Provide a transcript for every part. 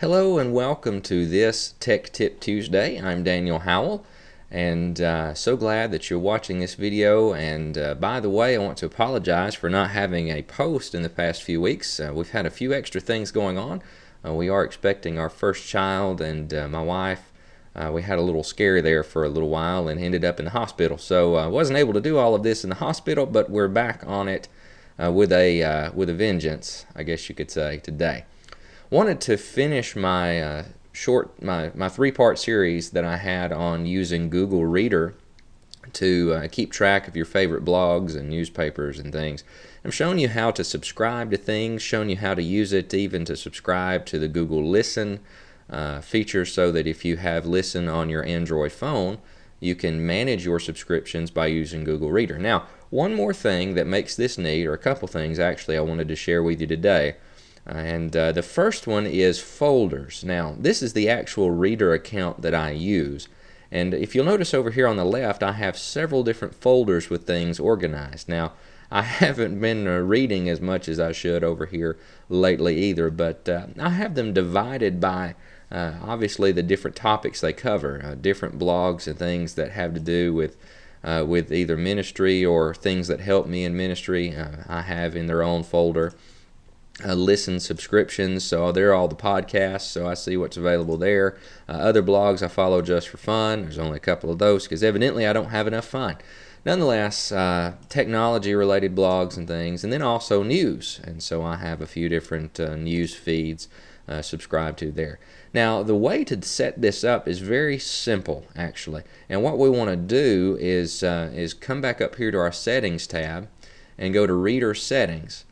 Hello and welcome to this Tech Tip Tuesday. I'm Daniel Howell, and so glad that you're watching this video. And by the way, I want to apologize for not having a post in the past few weeks. We've had a few extra things going on. We are expecting our first child, and my wife, we had a little scare there for a little while and ended up in the hospital. So I wasn't able to do all of this in the hospital, but we're back on it with a vengeance, I guess you could say, today. Wanted to finish my my three-part series that I had on using Google Reader to keep track of your favorite blogs and newspapers and things. I'm showing you how to subscribe to things, showing you how to use it even to subscribe to the Google Listen feature, so that if you have Listen on your Android phone, you can manage your subscriptions by using Google Reader. Now, one more thing that makes this neat, or a couple things actually, I wanted to share with you today. And the first one is folders. Now, this is the actual Reader account that I use. And if you'll notice over here on the left, I have several different folders with things organized. Now, I haven't been reading as much as I should over here lately either, but I have them divided by obviously the different topics they cover, different blogs and things that have to do with either ministry or things that help me in ministry. I have in their own folder. Listen subscriptions, so they're all the podcasts, so I see what's available there. Other blogs I follow just for fun. There's only a couple of those because evidently I don't have enough fun. Nonetheless, technology related blogs and things, and then also news, and so I have a few different news feeds subscribed to there. Now, the way to set this up is very simple actually, and what we want to do is come back up here to our settings tab and go to Reader Settings.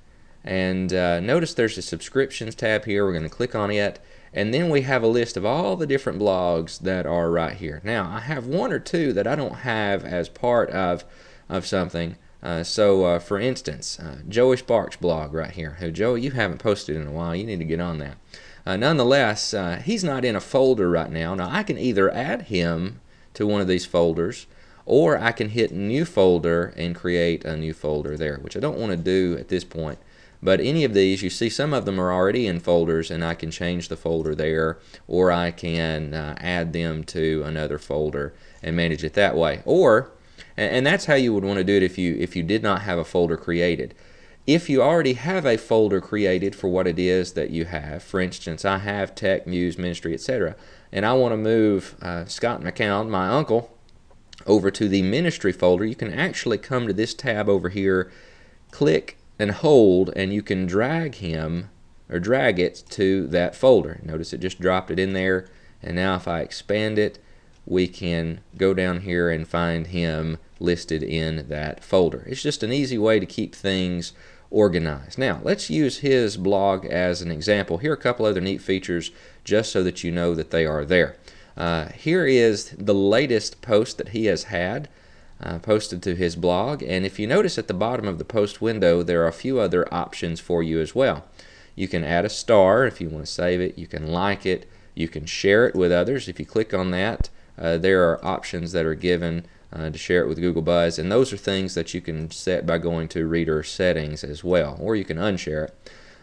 And notice there's a subscriptions tab here. We're going to click on it, and then we have a list of all the different blogs that are right here. Now, I have one or two that I don't have as part of something. For instance, Joey Sparks' blog right here. Hey, Joey, you haven't posted in a while. You need to get on that. Nonetheless, he's not in a folder right now. Now, I can either add him to one of these folders, or I can hit New Folder and create a new folder there, which I don't want to do at this point. But any of these, you see some of them are already in folders, and I can change the folder there, or I can add them to another folder and manage it that way. Or, and that's how you would want to do it if you did not have a folder created. If you already have a folder created for what it is that you have, for instance, I have tech, news, ministry, etc., and I want to move Scott McCown, my uncle, over to the ministry folder, you can actually come to this tab over here, click and hold, and you can drag him or drag it to that folder. Notice it just dropped it in there, and now if I expand it, we can go down here and find him listed in that folder. It's just an easy way to keep things organized. Now, let's use his blog as an example. Here are a couple other neat features just so that you know that they are there. Here is the latest post that he has had posted to his blog, and if you notice at the bottom of the post window, there are a few other options for you as well. You can add a star if you want to save it, you can like it, you can share it with others. If you click on that, there are options that are given to share it with Google Buzz, and those are things that you can set by going to Reader Settings as well, or you can unshare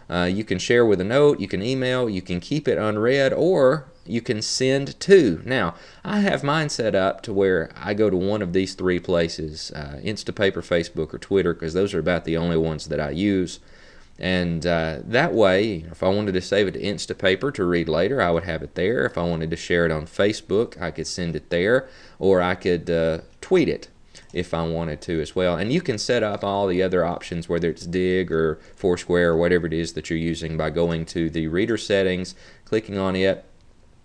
it. You can share with a note, you can email, you can keep it unread, or you can send to. Now, I have mine set up to where I go to one of these three places, Instapaper, Facebook, or Twitter, because those are about the only ones that I use. And that way, if I wanted to save it to Instapaper to read later, I would have it there. If I wanted to share it on Facebook, I could send it there, or I could tweet it if I wanted to as well. And you can set up all the other options, whether it's Dig or Foursquare or whatever it is that you're using, by going to the Reader Settings, clicking on it,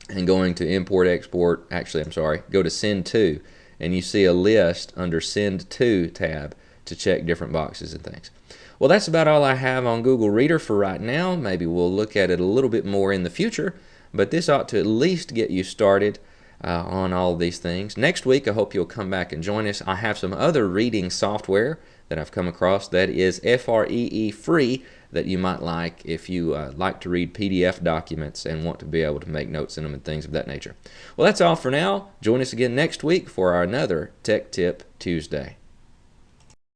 and going to Import, Export, actually, I'm sorry, go to Send To, and you see a list under Send To tab to check different boxes and things. Well, that's about all I have on Google Reader for right now. Maybe we'll look at it a little bit more in the future, but this ought to at least get you started on all of these things. Next week, I hope you'll come back and join us. I have some other reading software that I've come across that is FREE free that you might like if you like to read PDF documents and want to be able to make notes in them and things of that nature. Well, that's all for now. Join us again next week for our another Tech Tip Tuesday.